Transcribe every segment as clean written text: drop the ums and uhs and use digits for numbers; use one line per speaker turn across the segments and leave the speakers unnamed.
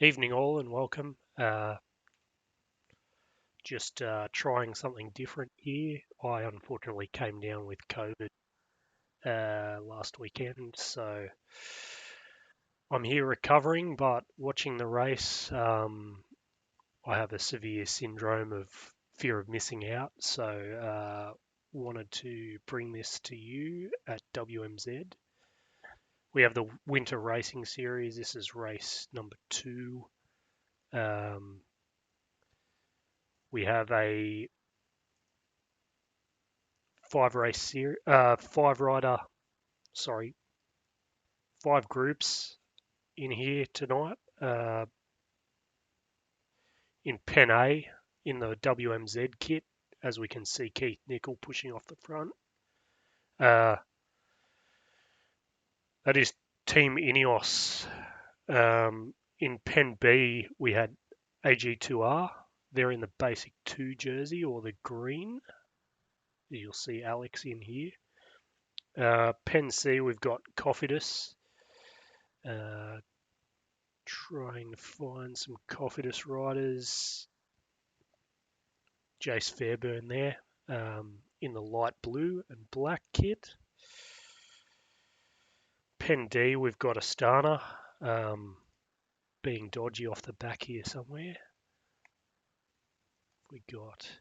Evening all and welcome. Just trying something different here. I unfortunately came down with COVID last weekend, so I'm here recovering, but watching the race. I have a severe syndrome of fear of missing out, so wanted to bring this to you at WMZ. We have the Winter Racing Series. This is race number 2. We have a five groups in here tonight. In Pen A, in the WMZ kit, as we can see Keith Nicol pushing off the front. That is Team Ineos. In Pen B, we had AG2R. They're in the basic 2 jersey or the green. You'll see Alex in here. Pen C, we've got Cofidis. Trying to find some Cofidis riders. Jace Fairburn there in the light blue and black kit. Pen D, we've got Astana being dodgy off the back here somewhere. We got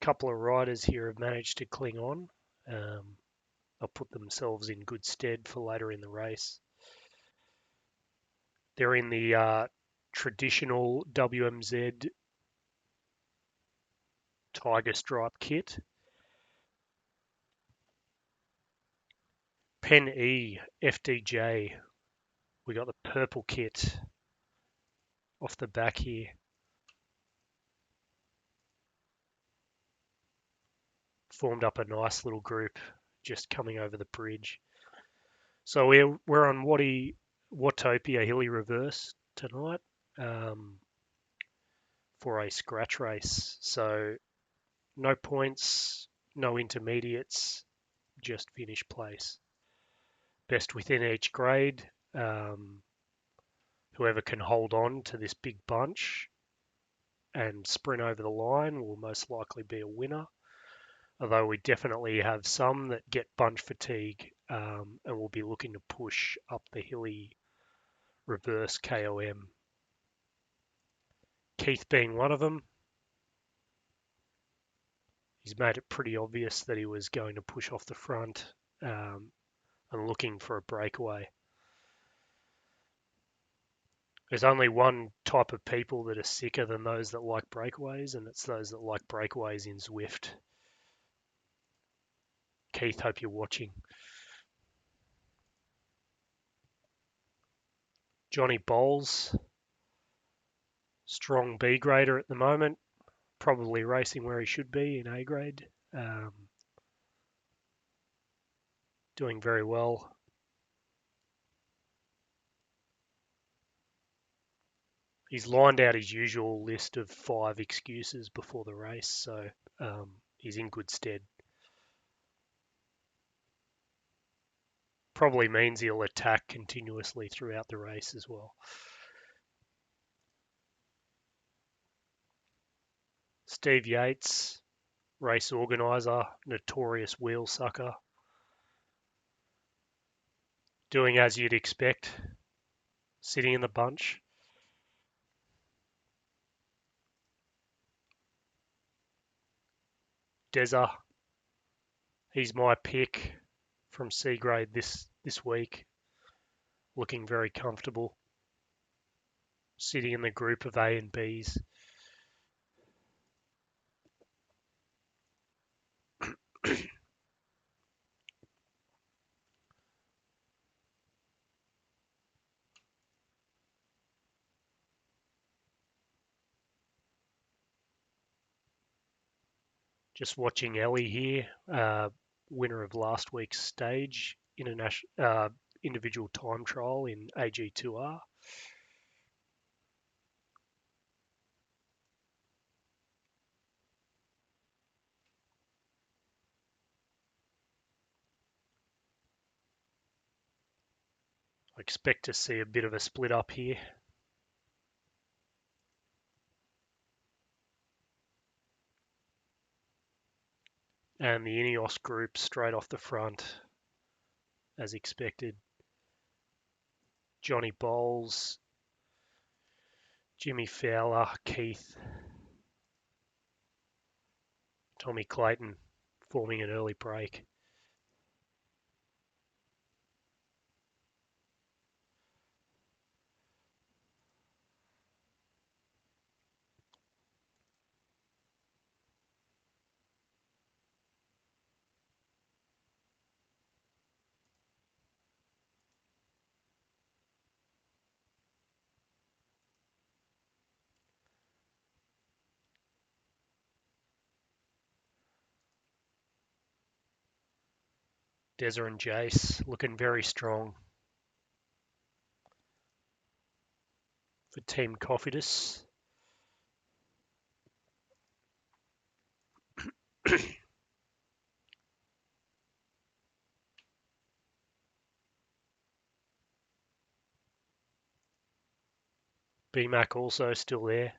a couple of riders here have managed to cling on. They'll put themselves in good stead for later in the race. They're in the traditional WMZ Tiger Stripe kit. Pen E, FDJ, we got the purple kit off the back here. Formed up a nice little group just coming over the bridge. So we're on Watopia Hilly Reverse tonight for a scratch race. So no points, no intermediates, just finish place. Best within each grade. Whoever can hold on to this big bunch and sprint over the line will most likely be a winner. Although we definitely have some that get bunch fatigue and will be looking to push up the hilly reverse KOM. Keith being one of them. He's made it pretty obvious that he was going to push off the front and looking for a breakaway. There's only one type of people that are sicker than those that like breakaways, and it's those that like breakaways in Zwift. Keith, hope you're watching. Johnny Bowles, strong B grader at the moment, probably racing where he should be in A grade. Doing very well. He's lined out his usual list of 5 excuses before the race, so he's in good stead. Probably means he'll attack continuously throughout the race as well. Steve Yates, race organiser, notorious wheel sucker. Doing as you'd expect, sitting in the bunch. Deza, he's my pick from C grade this week. Looking very comfortable. Sitting in the group of A and Bs. Just watching Ellie here, winner of last week's stage individual time trial in AG2R. expect to see a bit of a split up here. And the Ineos group straight off the front, as expected. Johnny Bowles, Jimmy Fowler, Keith, Tommy Clayton forming an early break. Dezza and Jace looking very strong for Team Cofidis. BMAC also still there.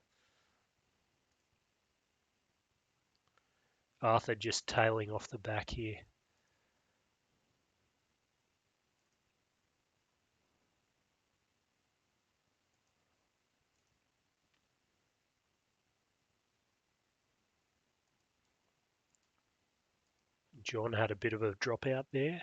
Arthur just tailing off the back here. John had a bit of a dropout there.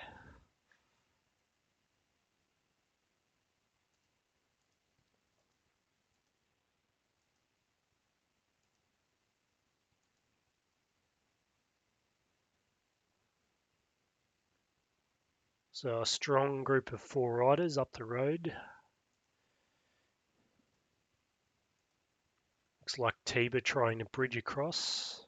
So a strong group of 4 riders up the road. Looks like Tiba trying to bridge across.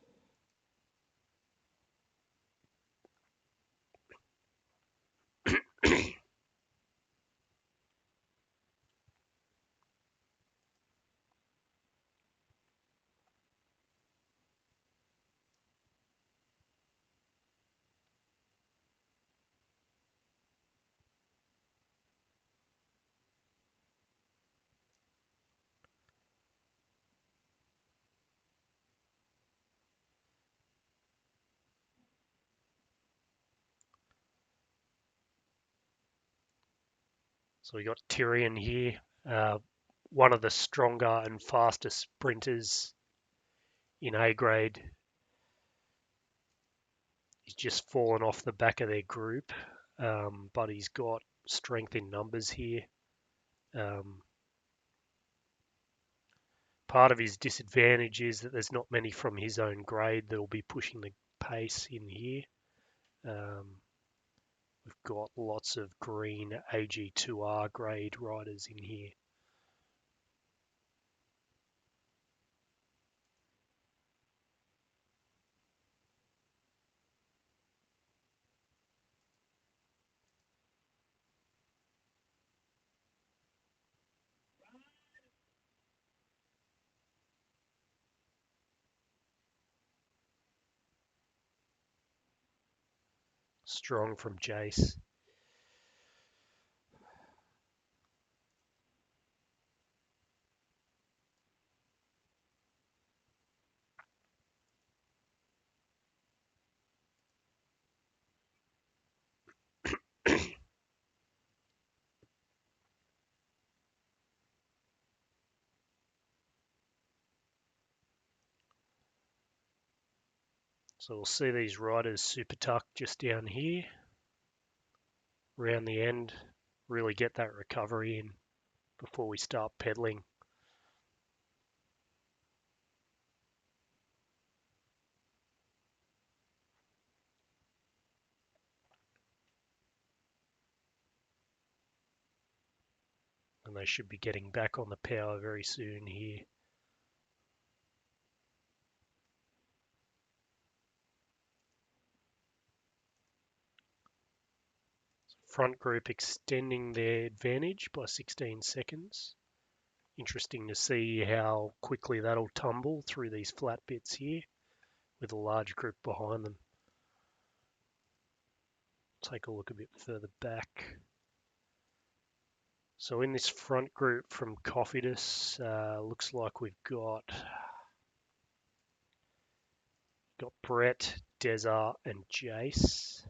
So we got Tyrion here, one of the stronger and fastest sprinters in A grade. He's just fallen off the back of their group, but he's got strength in numbers here. Part of his disadvantage is that there's not many from his own grade that will be pushing the pace in here. We've got lots of green AG2R grade riders in here. Strong from Jace. So we'll see these riders super tuck just down here, around the end, really get that recovery in before we start pedaling. And they should be getting back on the power very soon here. Front group extending their advantage by 16 seconds. Interesting to see how quickly that'll tumble through these flat bits here with a large group behind them. Take a look a bit further back. So in this front group from Cofidus, looks like we've got Brett, Deza, and Jace.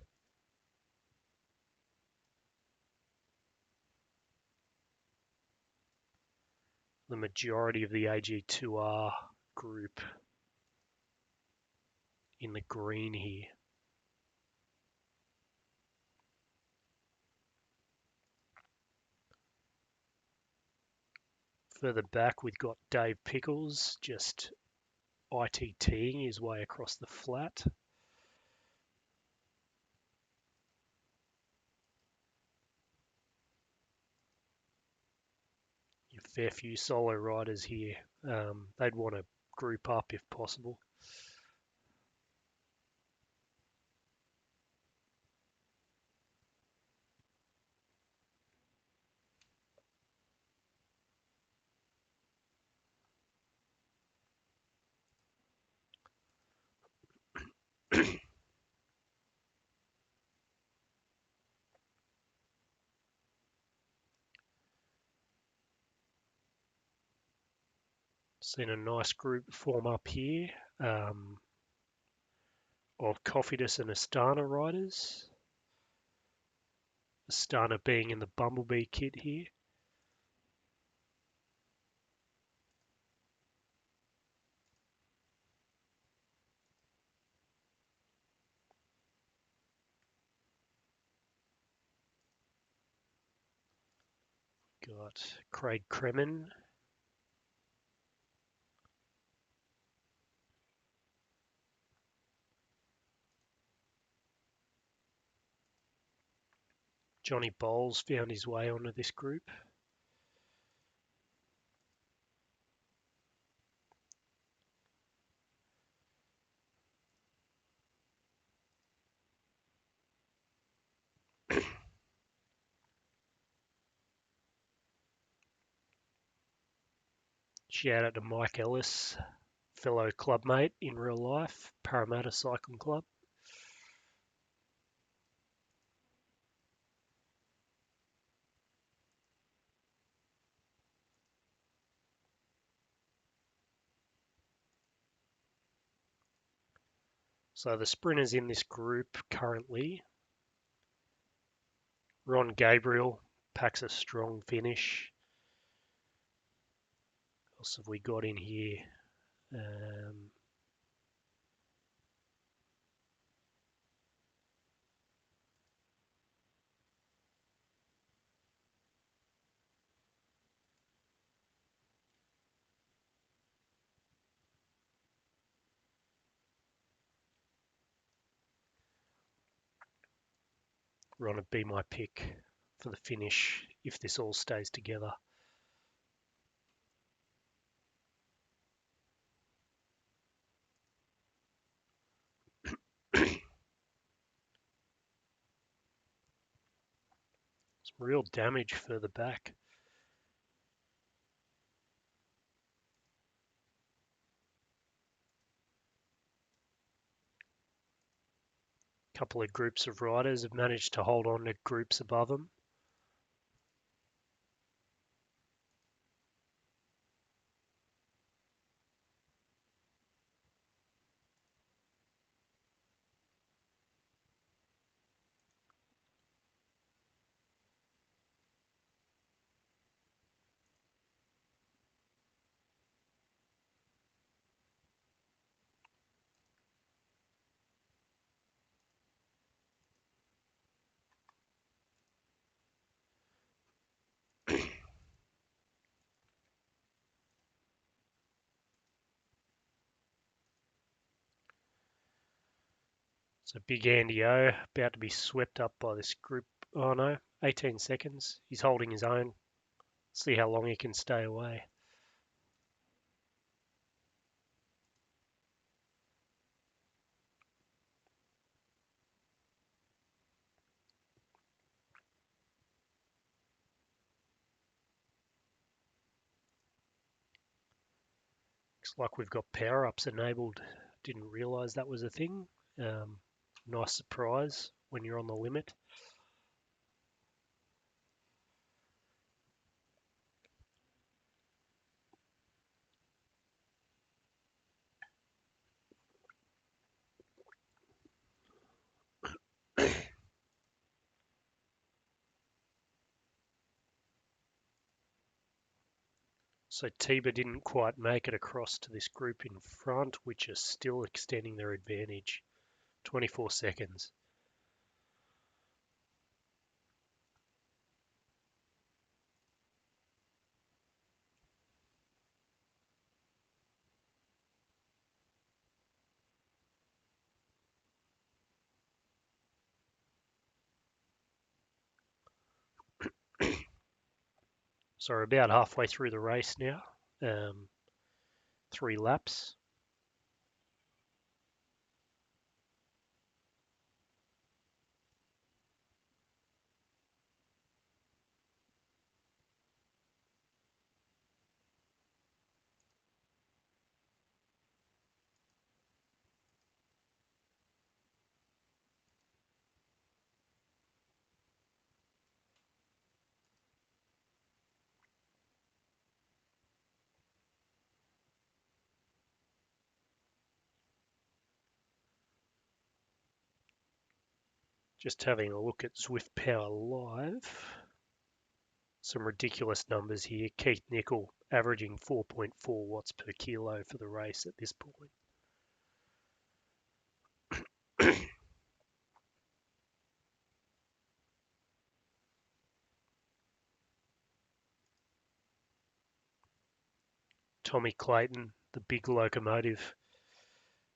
The majority of the AG2R group in the green here. Further back, we've got Dave Pickles just ITTing his way across the flat. A fair few solo riders here. They'd want to group up if possible. Seen a nice group form up here of Cofidus and Astana riders. Astana being in the Bumblebee kit here. Got Craig Kremen. Johnny Bowles found his way onto this group. Shout out to Mike Ellis, fellow clubmate in real life, Parramatta Cycling Club. So the sprinters in this group currently, Ron Gabriel packs a strong finish. What else have we got in here? Ron would be my pick for the finish if this all stays together. Some real damage further back. Couple of groups of riders have managed to hold on to groups above them. So Big Andy O about to be swept up by this group. Oh no, 18 seconds. He's holding his own. See how long he can stay away. Looks like we've got power-ups enabled. Didn't realise that was a thing. Nice surprise when you're on the limit. So Tiba didn't quite make it across to this group in front, which are still extending their advantage. 24 seconds. So we're about halfway through the race now. 3 laps. Just having a look at Zwift Power Live. Some ridiculous numbers here. Keith Nickel averaging 4.4 watts per kilo for the race at this point. Tommy Clayton, the big locomotive,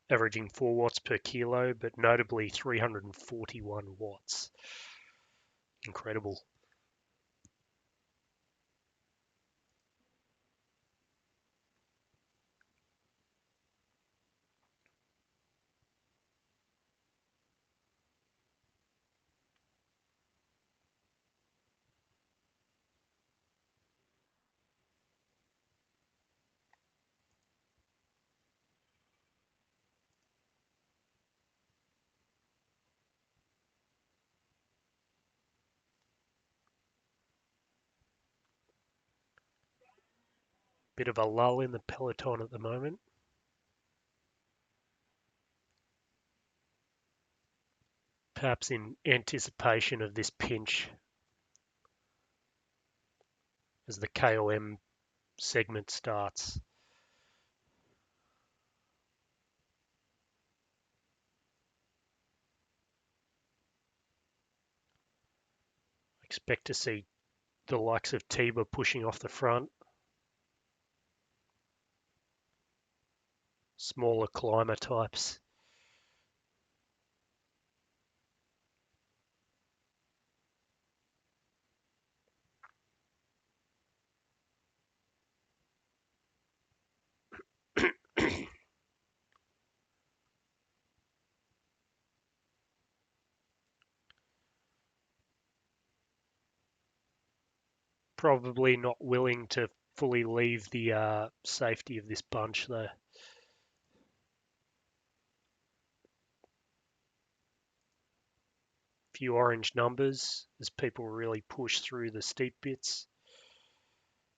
averaging 4 watts per kilo, but notably 341 watts. Incredible. Bit of a lull in the peloton at the moment. Perhaps in anticipation of this pinch as the KOM segment starts. Expect to see the likes of Tiba pushing off the front. Smaller climber types. Probably not willing to fully leave the safety of this bunch though. Few orange numbers as people really push through the steep bits.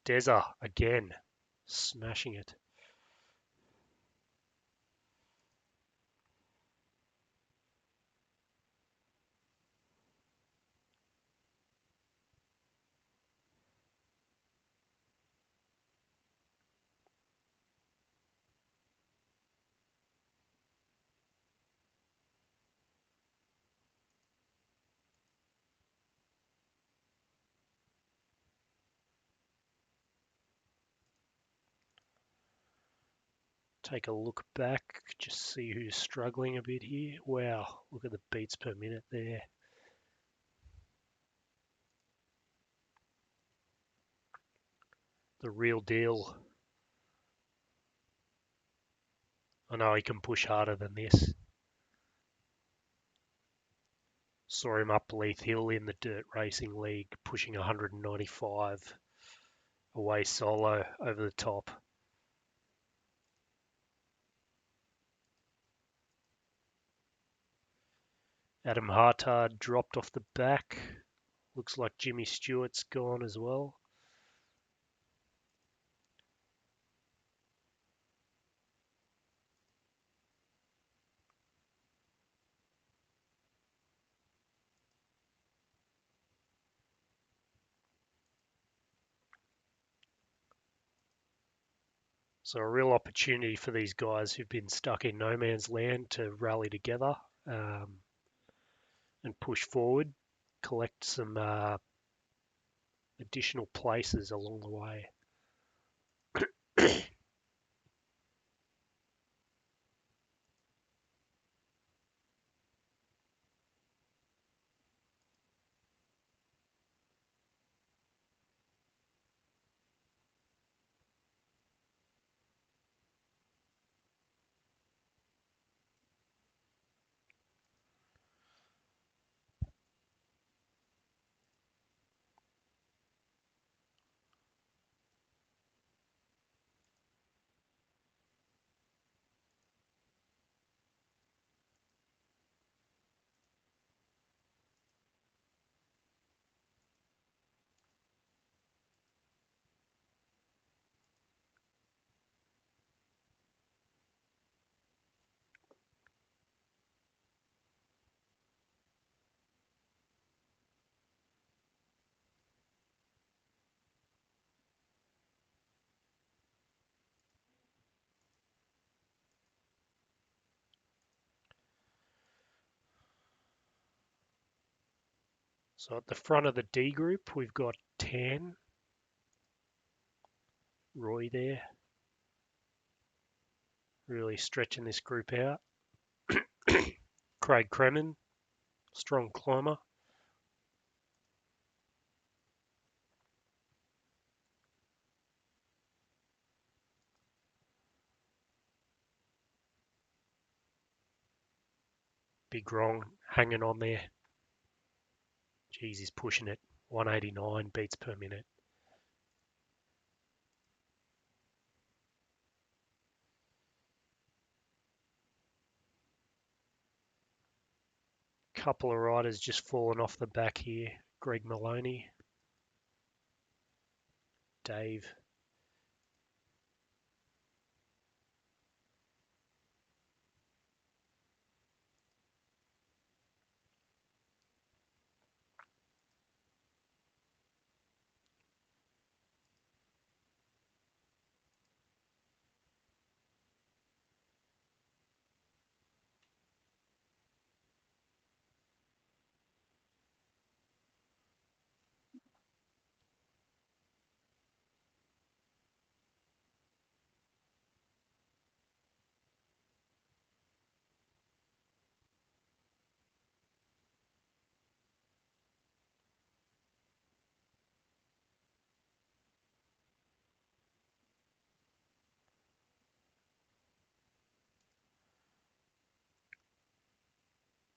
Deza again, smashing it. Take a look back, just see who's struggling a bit here. Wow, look at the beats per minute there. The real deal. I know he can push harder than this. Saw him up Leith Hill in the Dirt Racing League, pushing 195 away solo over the top. Adam Hartard dropped off the back. Looks like Jimmy Stewart's gone as well. So a real opportunity for these guys who've been stuck in no man's land to rally together um, and push forward, collect some additional places along the way. So at the front of the D group, we've got Tan, Roy there, really stretching this group out. Craig Kremen, strong climber. Big Wrong hanging on there. Geez, he's pushing it. 189 beats per minute. Couple of riders just falling off the back here. Greg Maloney, Dave.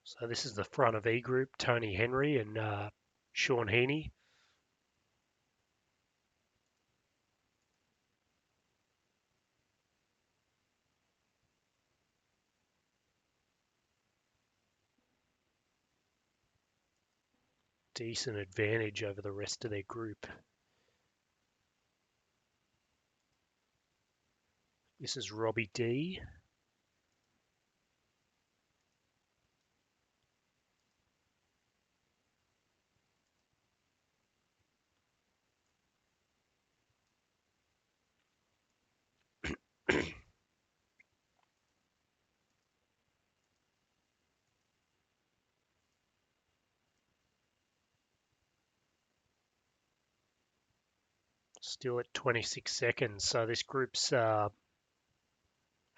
So this is the front of E group. Tony Henry and Sean Heaney. Decent advantage over the rest of their group. This is Robbie D. Still at 26 seconds. So this group's had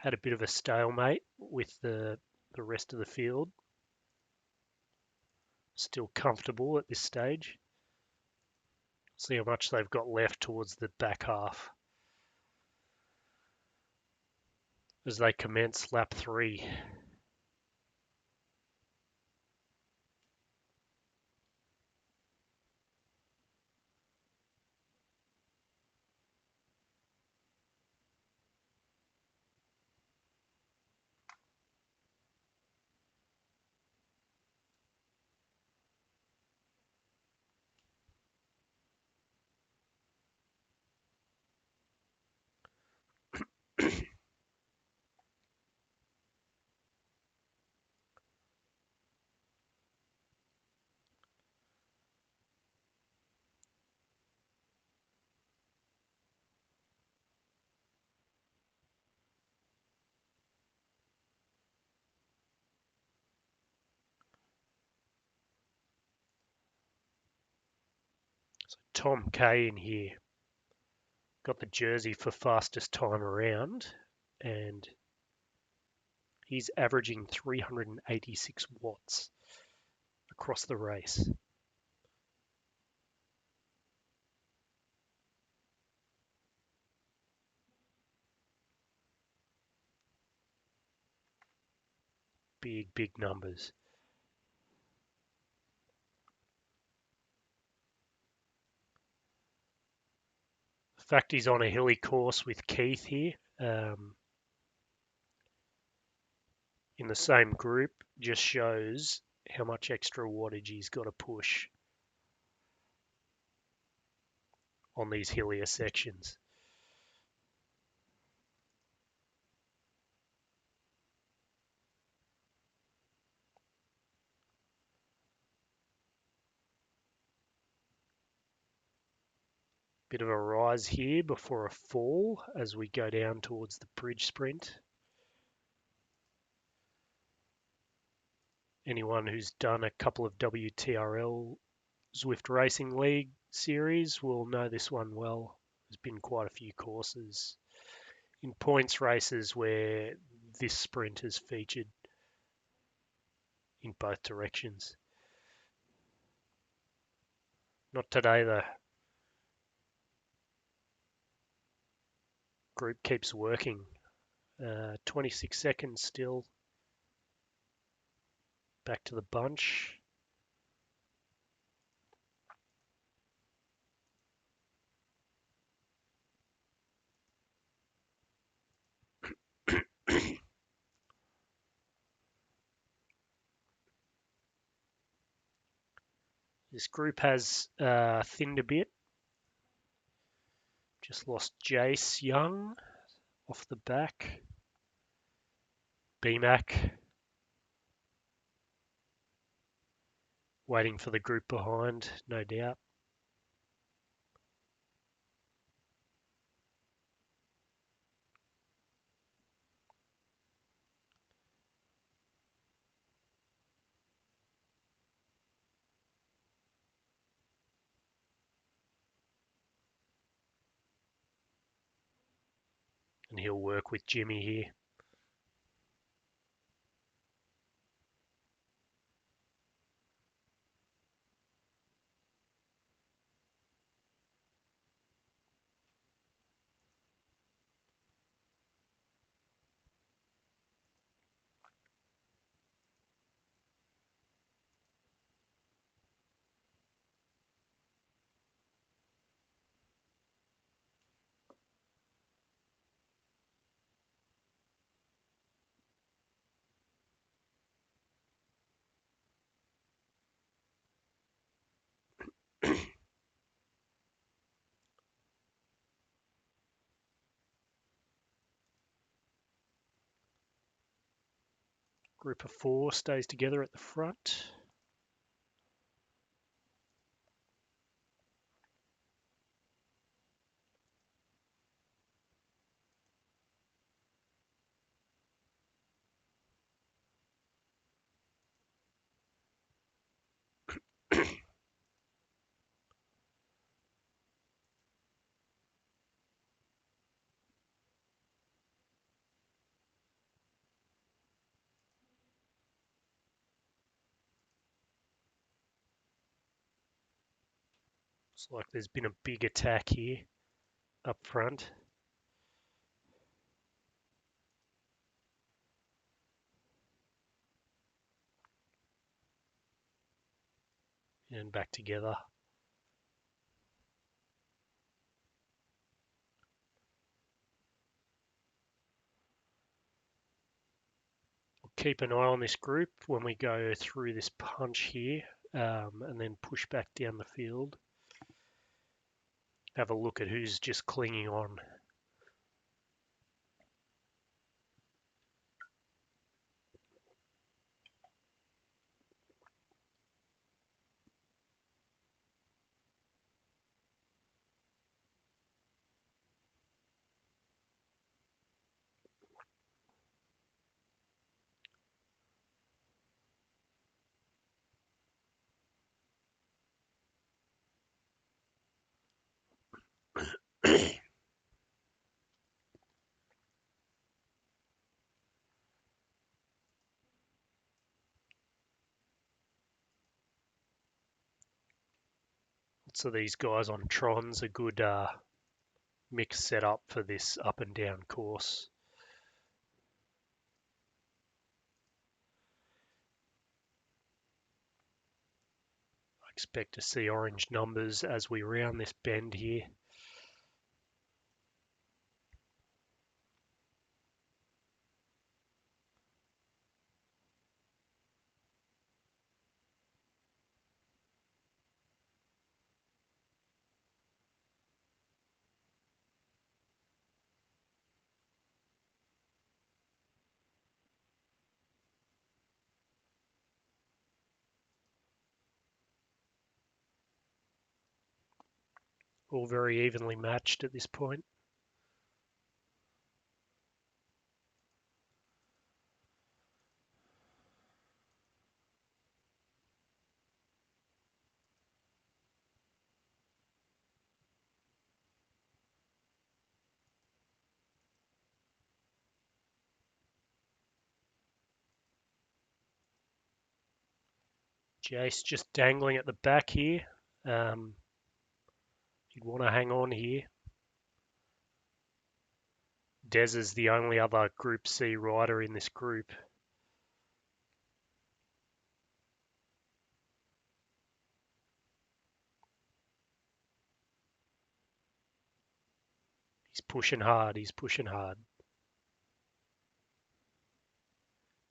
a bit of a stalemate with the rest of the field. Still comfortable at this stage. See how much they've got left towards the back half as they commence lap 3. Tom K in here. Got the jersey for fastest time around, and he's averaging 386 watts across the race. Big numbers. The fact he's on a hilly course with Keith here, in the same group, just shows how much extra wattage he's got to push on these hillier sections. Bit of a rise here before a fall as we go down towards the bridge sprint. Anyone who's done a couple of WTRL Zwift Racing League series will know this one well. There's been quite a few courses in points races where this sprint has featured in both directions. Not today though. Group keeps working. 26 seconds still. Back to the bunch. This group has thinned a bit. Just lost Jace Young off the back. BMAC waiting for the group behind, no doubt. And he'll work with Jimmy here. Group of 4 stays together at the front. Looks like there's been a big attack here up front. And back together. Keep an eye on this group when we go through this punch here, and then push back down the field. Have a look at who's just clinging on. Lots of these guys on Trons, a good mix setup for this up and down course. I expect to see orange numbers as we round this bend here. All very evenly matched at this point. Jace just dangling at the back here. You'd want to hang on here. Des is the only other Group C rider in this group. He's pushing hard. He's pushing hard.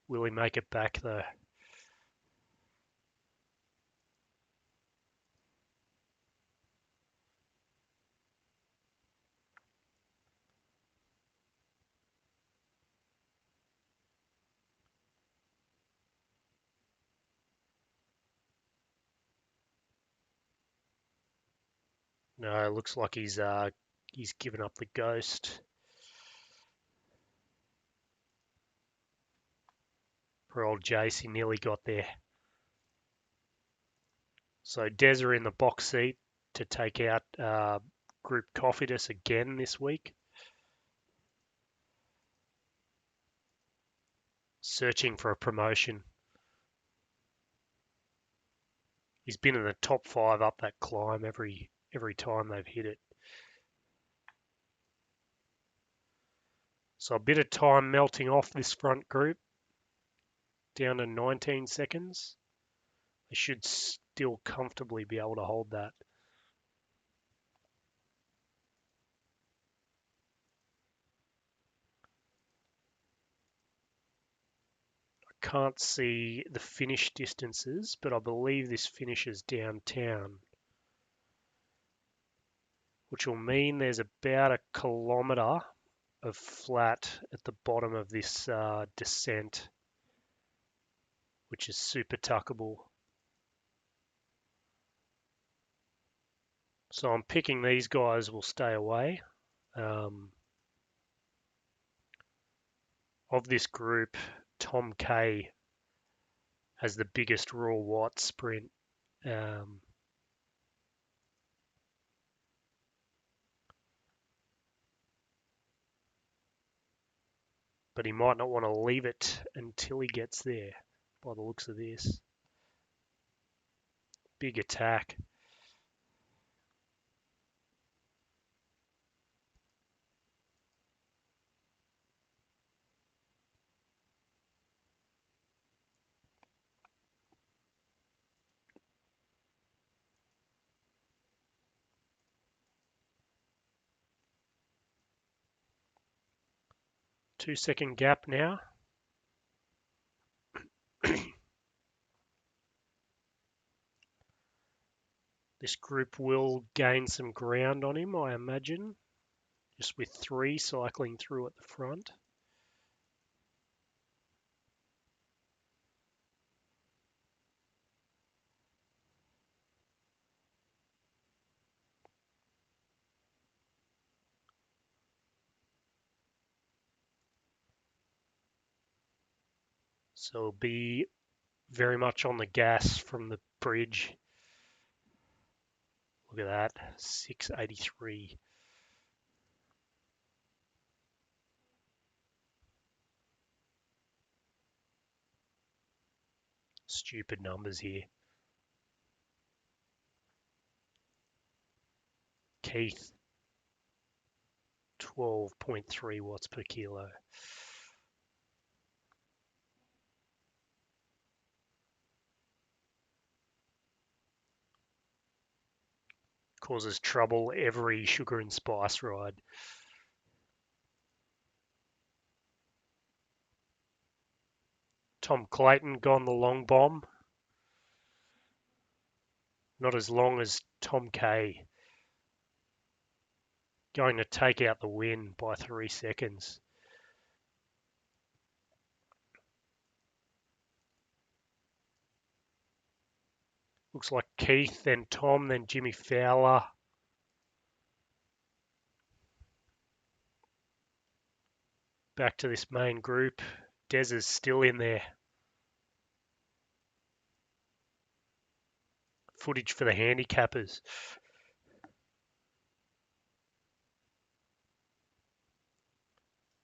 Will he make it back though? No, it looks like he's given up the ghost. Poor old Jace, he nearly got there. So Des are in the box seat to take out Group Coffetus again this week. Searching for a promotion. He's been in the top 5 up that climb every time they've hit it. So a bit of time melting off this front group, down to 19 seconds. They should still comfortably be able to hold that. I can't see the finish distances, but I believe this finishes downtown, which will mean there's about a kilometre of flat at the bottom of this descent, which is super tuckable. So I'm picking these guys will stay away. Of this group, Tom Kay has the biggest raw watt sprint. But he might not want to leave it until he gets there, by the looks of this. Big attack. Two-second gap now. This group will gain some ground on him, I imagine, just with 3 cycling through at the front. So it'll be very much on the gas from the bridge. Look at that, 683. Stupid numbers here. Keith, 12.3 watts per kilo. Causes trouble every sugar and spice ride. Tom Clayton gone the long bomb. Not as long as Tom K. Going to take out the win by 3 seconds. Looks like Keith, then Tom, then Jimmy Fowler. Back to this main group. Des is still in there. Footage for the handicappers.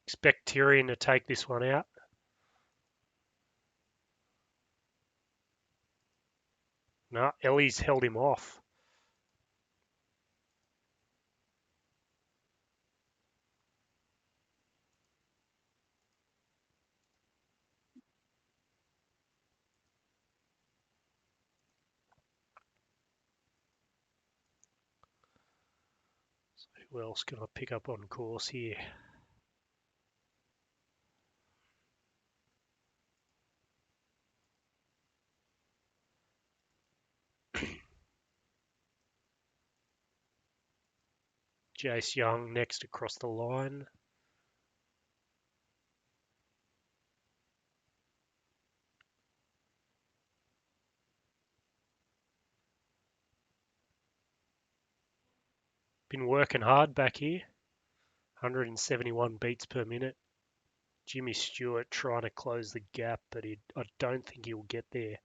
Expect Tyrion to take this one out. No, Ellie's held him off. So who else can I pick up on course here? Jace Young next across the line. Been working hard back here. 171 beats per minute. Jimmy Stewart trying to close the gap, but I don't think he'll get there.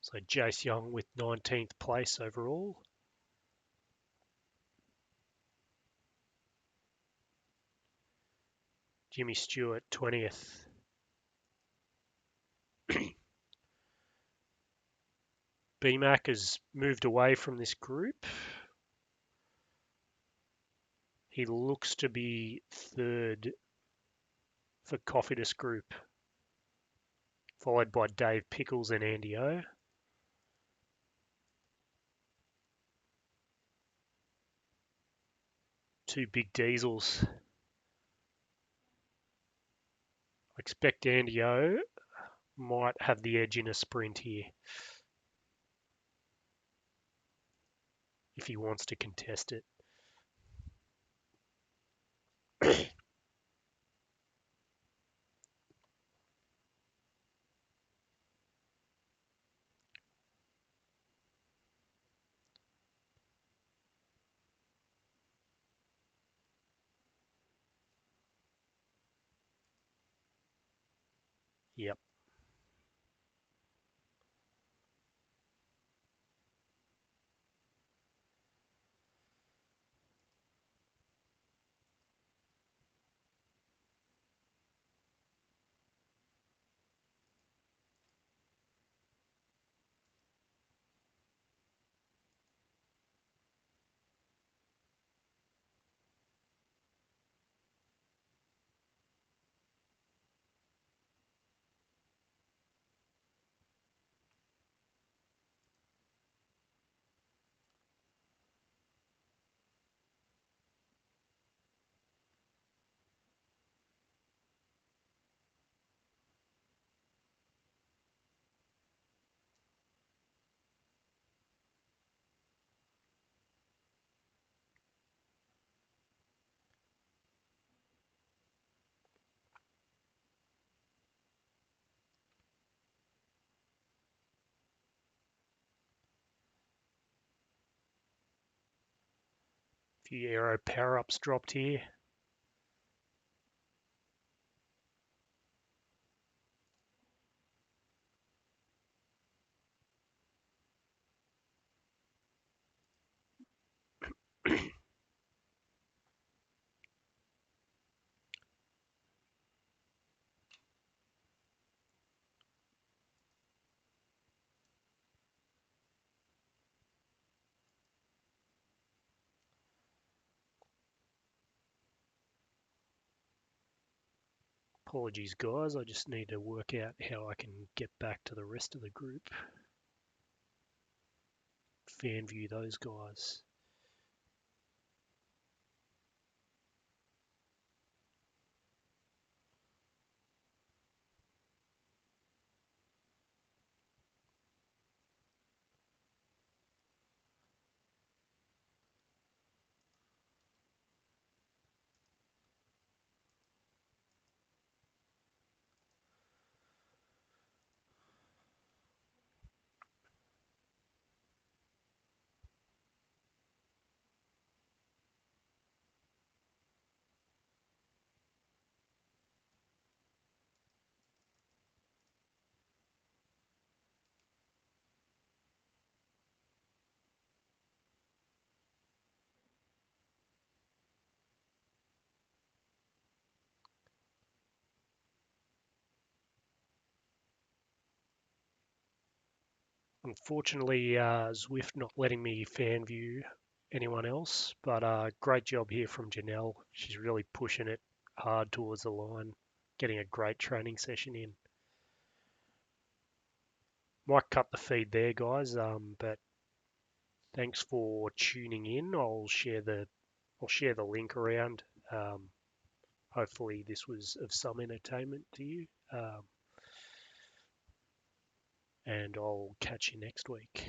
So Jace Young with 19th place overall. Jimmy Stewart 20th. BMAC has moved away from this group. He looks to be third for Cofidis Group, followed by Dave Pickles and Andy O. Two big diesels. I expect Andy O might have the edge in a sprint here if he wants to contest it. Yep. Few aero power-ups dropped here. Apologies, guys. I just need to work out how I can get back to the rest of the group. Fan view those guys. Unfortunately, Zwift not letting me fan view anyone else, but great job here from Janelle. She's really pushing it hard towards the line, getting a great training session in. Might cut the feed there, guys, but thanks for tuning in. I'll share the link around. Hopefully, this was of some entertainment to you, and I'll catch you next week.